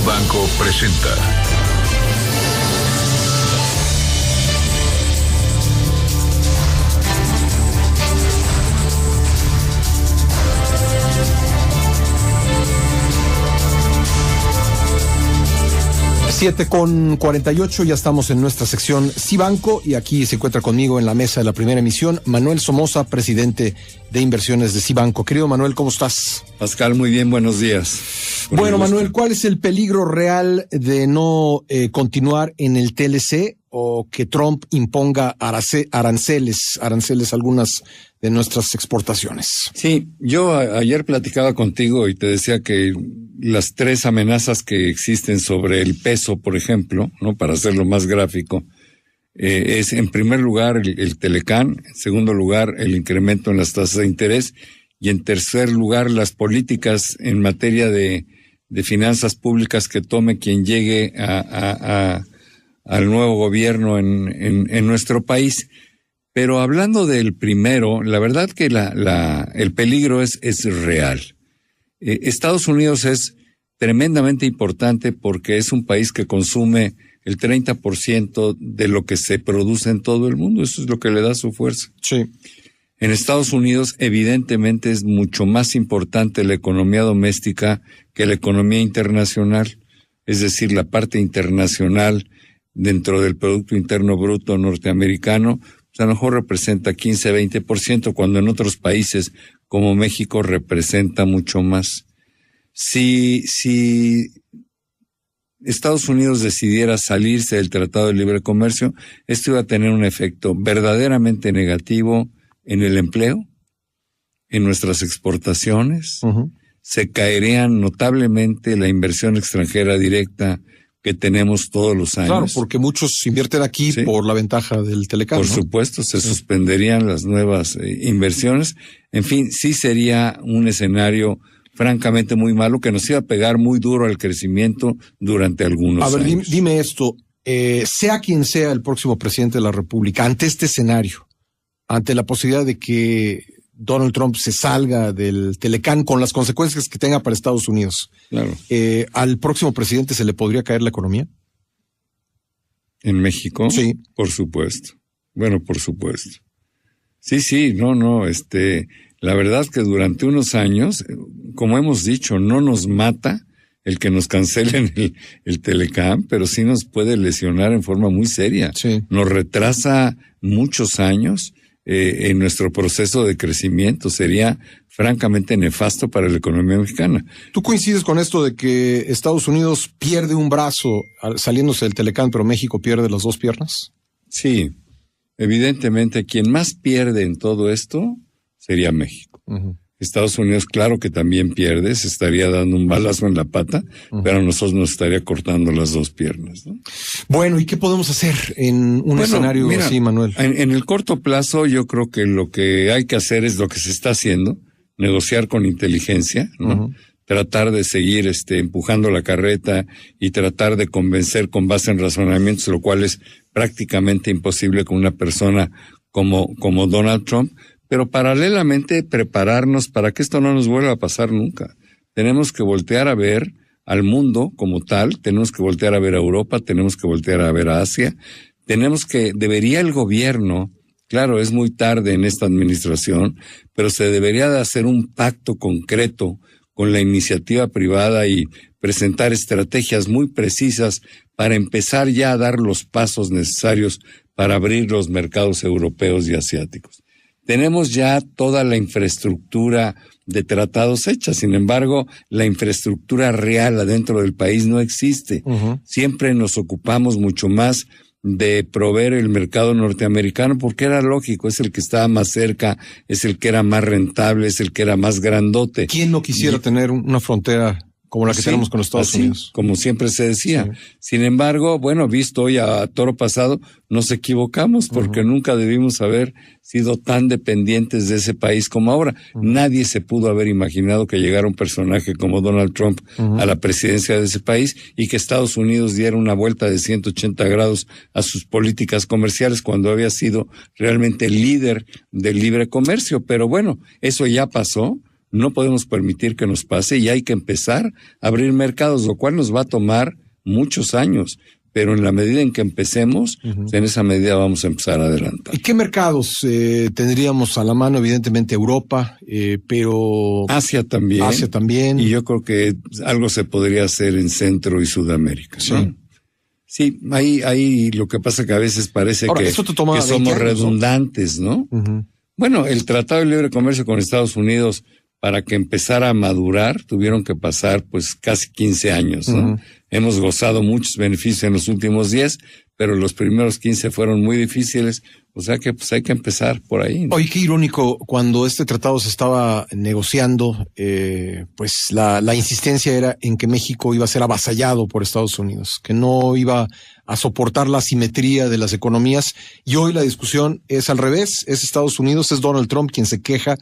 Cibanco presenta. Siete con 48, ya estamos en nuestra sección Cibanco y aquí se encuentra conmigo en la mesa de la primera emisión Manuel Somoza, presidente de inversiones de Cibanco. Querido Manuel, ¿cómo estás? Pascal, muy bien, buenos días. Bueno, Manuel, ¿cuál es el peligro real de no continuar en el TLC o que Trump imponga aranceles a algunas de nuestras exportaciones? Sí, yo ayer platicaba contigo y te decía que las tres amenazas que existen sobre el peso, por ejemplo, ¿no? Para hacerlo más gráfico, es en primer lugar el Telecán, en segundo lugar el incremento en las tasas de interés y en tercer lugar las políticas en materia de finanzas públicas que tome quien llegue al nuevo gobierno en nuestro país. Pero hablando del primero, la verdad que el peligro es real. Estados Unidos es tremendamente importante porque es un país que consume el 30% de lo que se produce en todo el mundo. Eso es lo que le da su fuerza. Sí. En Estados Unidos, evidentemente, es mucho más importante la economía doméstica que la economía internacional. Es decir, la parte internacional dentro del Producto Interno Bruto norteamericano, pues a lo mejor representa 15-20%, cuando en otros países como México representa mucho más. Si Estados Unidos decidiera salirse del Tratado de Libre Comercio, esto iba a tener un efecto verdaderamente negativo en el empleo, en nuestras exportaciones. Uh-huh. Se caerían notablemente la inversión extranjera directa que tenemos todos los años. Claro, porque muchos invierten aquí, sí, por la ventaja del Telecán. Por supuesto, se suspenderían las nuevas inversiones. En fin, sí sería un escenario francamente muy malo que nos iba a pegar muy duro al crecimiento durante algunos años. A ver, dime esto, sea quien sea el próximo presidente de la República, ante este escenario, ante la posibilidad de que Donald Trump se salga del Telecán con las consecuencias que tenga para Estados Unidos, claro, ¿al próximo presidente se le podría caer la economía? ¿En México? Sí. Por supuesto. Bueno, por supuesto. Sí, no, la verdad que durante unos años, como hemos dicho, no nos mata el que nos cancelen el Telecán, pero sí nos puede lesionar en forma muy seria. Sí. Nos retrasa muchos años en nuestro proceso de crecimiento. Sería francamente nefasto para la economía mexicana. ¿Tú coincides con esto de que Estados Unidos pierde un brazo saliéndose del Telecán, pero México pierde las dos piernas? Sí, evidentemente quien más pierde en todo esto sería México. Uh-huh. Estados Unidos, claro que también pierde, se estaría dando un balazo en la pata, uh-huh, pero a nosotros nos estaría cortando las dos piernas, ¿no? Bueno, ¿y qué podemos hacer en un escenario así, Manuel? En el corto plazo, yo creo que lo que hay que hacer es lo que se está haciendo, negociar con inteligencia, ¿no? Uh-huh. Tratar de seguir empujando la carreta y tratar de convencer con base en razonamientos, lo cual es prácticamente imposible con una persona como Donald Trump. Pero paralelamente prepararnos para que esto no nos vuelva a pasar nunca. Tenemos que voltear a ver al mundo como tal, tenemos que voltear a ver a Europa, tenemos que voltear a ver a Asia, debería el gobierno, claro, es muy tarde en esta administración, pero se debería de hacer un pacto concreto con la iniciativa privada y presentar estrategias muy precisas para empezar ya a dar los pasos necesarios para abrir los mercados europeos y asiáticos. Tenemos ya toda la infraestructura de tratados hecha, sin embargo, la infraestructura real adentro del país no existe. Uh-huh. Siempre nos ocupamos mucho más de proveer el mercado norteamericano porque era lógico, es el que estaba más cerca, es el que era más rentable, es el que era más grandote. ¿Quién no quisiera tener una frontera como la que tenemos con los Estados Unidos? Como siempre se decía. Sí. Sin embargo, bueno, visto hoy a toro pasado, nos equivocamos porque uh-huh, nunca debimos haber sido tan dependientes de ese país como ahora. Uh-huh. Nadie se pudo haber imaginado que llegara un personaje como Donald Trump uh-huh, a la presidencia de ese país y que Estados Unidos diera una vuelta de 180 grados a sus políticas comerciales cuando había sido realmente el líder del libre comercio. Pero bueno, eso ya pasó. no podemos permitir que nos pase y hay que empezar a abrir mercados, lo cual nos va a tomar muchos años. Pero en la medida en que empecemos, en esa medida vamos a empezar a adelantar. ¿Y qué mercados tendríamos a la mano? Evidentemente Europa, pero... Asia también. Asia también. Y yo creo que algo se podría hacer en Centro y Sudamérica, sí. ¿no? Sí, ahí lo que pasa que a veces parece ahora, que somos años, redundantes, ¿no? Bueno, el Tratado de Libre Comercio con Estados Unidos, para que empezara a madurar, tuvieron que pasar pues casi 15 años, ¿no? Hemos gozado muchos beneficios en los últimos 10, pero los primeros 15 fueron muy difíciles, o sea que pues hay que empezar por ahí, ¿no? Oye, qué irónico, cuando este tratado se estaba negociando, pues la insistencia era en que México iba a ser avasallado por Estados Unidos, que no iba a soportar la asimetría de las economías, y hoy la discusión es al revés, es Estados Unidos, es Donald Trump quien se queja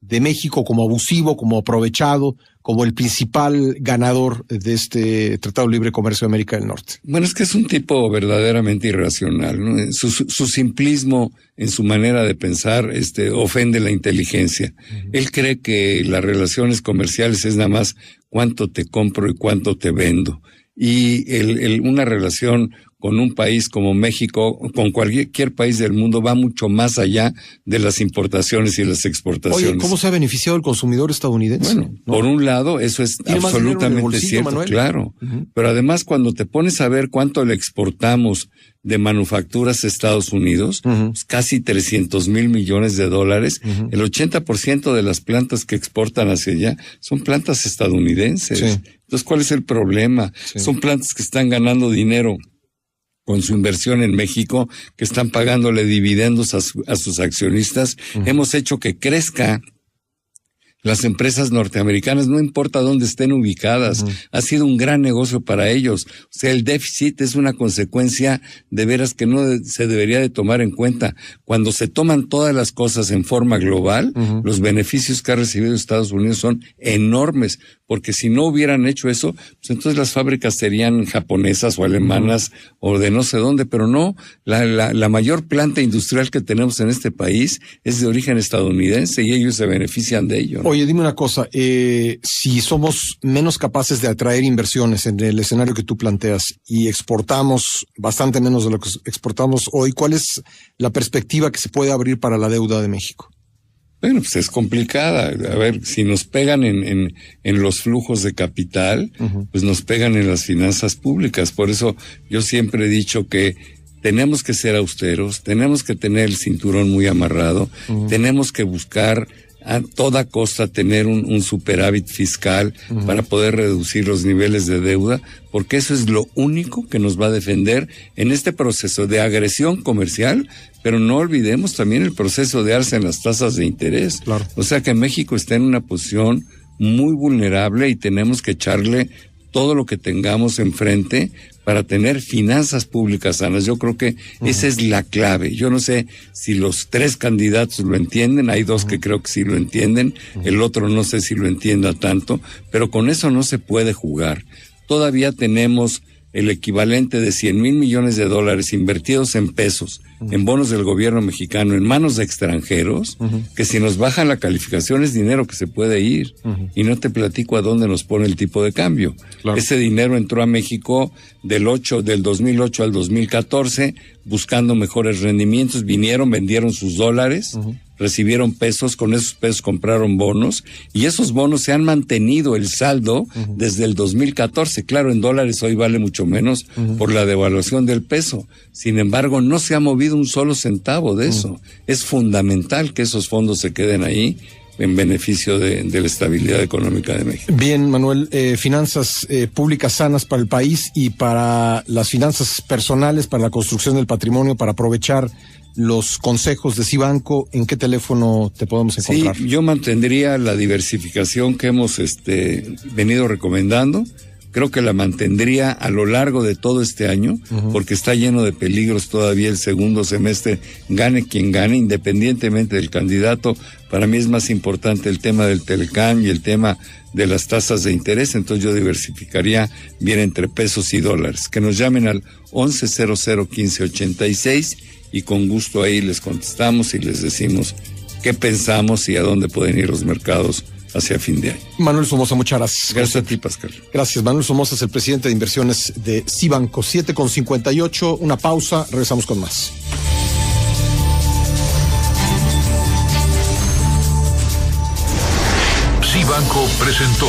de México como abusivo, como aprovechado, como el principal ganador de este Tratado de Libre Comercio de América del Norte. Bueno, es que es un tipo verdaderamente irracional, ¿no? Su simplismo en su manera de pensar ofende la inteligencia. Él cree que las relaciones comerciales es nada más cuánto te compro y cuánto te vendo. Y una relación con un país como México, con cualquier país del mundo, va mucho más allá de las importaciones y las exportaciones. Oye, ¿cómo se ha beneficiado el consumidor estadounidense? Bueno, ¿no? por un lado, eso es absolutamente cierto, Manuel. Claro. Pero además, cuando te pones a ver cuánto le exportamos de manufacturas a Estados Unidos, pues casi 300,000 millones de dólares, el 80% de las plantas que exportan hacia allá son plantas estadounidenses. Sí. Entonces, ¿cuál es el problema? Sí. Son plantas que están ganando dinero con su inversión en México, que están pagándole dividendos a sus accionistas. Hemos hecho que crezca las empresas norteamericanas, no importa dónde estén ubicadas, ha sido un gran negocio para ellos. O sea, el déficit es una consecuencia de veras que no se debería de tomar en cuenta. Cuando se toman todas las cosas en forma global, los beneficios que ha recibido Estados Unidos son enormes, porque si no hubieran hecho eso, pues entonces las fábricas serían japonesas o alemanas o de no sé dónde, pero no, la mayor planta industrial que tenemos en este país es de origen estadounidense y ellos se benefician de ello, ¿no? Oye, dime una cosa, si somos menos capaces de atraer inversiones en el escenario que tú planteas y exportamos bastante menos de lo que exportamos hoy, ¿cuál es la perspectiva que se puede abrir para la deuda de México? Bueno, pues es complicada. A ver, si nos pegan en los flujos de capital, pues nos pegan en las finanzas públicas. Por eso yo siempre he dicho que tenemos que ser austeros, tenemos que tener el cinturón muy amarrado, tenemos que buscar a toda costa tener un superávit fiscal para poder reducir los niveles de deuda, porque eso es lo único que nos va a defender en este proceso de agresión comercial, pero no olvidemos también el proceso de alza en las tasas de interés. Claro. O sea que México está en una posición muy vulnerable y tenemos que echarle todo lo que tengamos enfrente para tener finanzas públicas sanas. Yo creo que esa es la clave. Yo no sé si los tres candidatos lo entienden, hay dos que creo que sí lo entienden, el otro no sé si lo entienda tanto, pero con eso no se puede jugar. Todavía tenemos el equivalente de 100,000 millones de dólares invertidos en pesos, en bonos del gobierno mexicano, en manos de extranjeros, que si nos bajan la calificación es dinero que se puede ir. Y no te platico a dónde nos pone el tipo de cambio. Claro. Ese dinero entró a México del 2008 al 2014, buscando mejores rendimientos, vinieron, vendieron sus dólares, recibieron pesos, con esos pesos compraron bonos, y esos bonos se han mantenido el saldo desde el 2014. Claro, en dólares hoy vale mucho menos por la devaluación del peso. Sin embargo, no se ha movido un solo centavo de eso. Es fundamental que esos fondos se queden ahí en beneficio de la estabilidad económica de México. Bien, Manuel, finanzas públicas sanas para el país y para las finanzas personales, para la construcción del patrimonio, para aprovechar los consejos de Cibanco. ¿En qué teléfono te podemos encontrar? Sí, yo mantendría la diversificación que hemos venido recomendando. Creo que la mantendría a lo largo de todo este año, porque está lleno de peligros todavía el segundo semestre, gane quien gane, independientemente del candidato. Para mí es más importante el tema del Telecán y el tema de las tasas de interés, entonces yo diversificaría bien entre pesos y dólares. Que nos llamen al 1100-1586 y con gusto ahí les contestamos y les decimos qué pensamos y a dónde pueden ir los mercados hacia fin de año. Manuel Somoza, muchas gracias. Gracias a ti, Pascal. Gracias. Manuel Somoza es el presidente de inversiones de Cibanco. 7:58, una pausa, regresamos con más. Cibanco presentó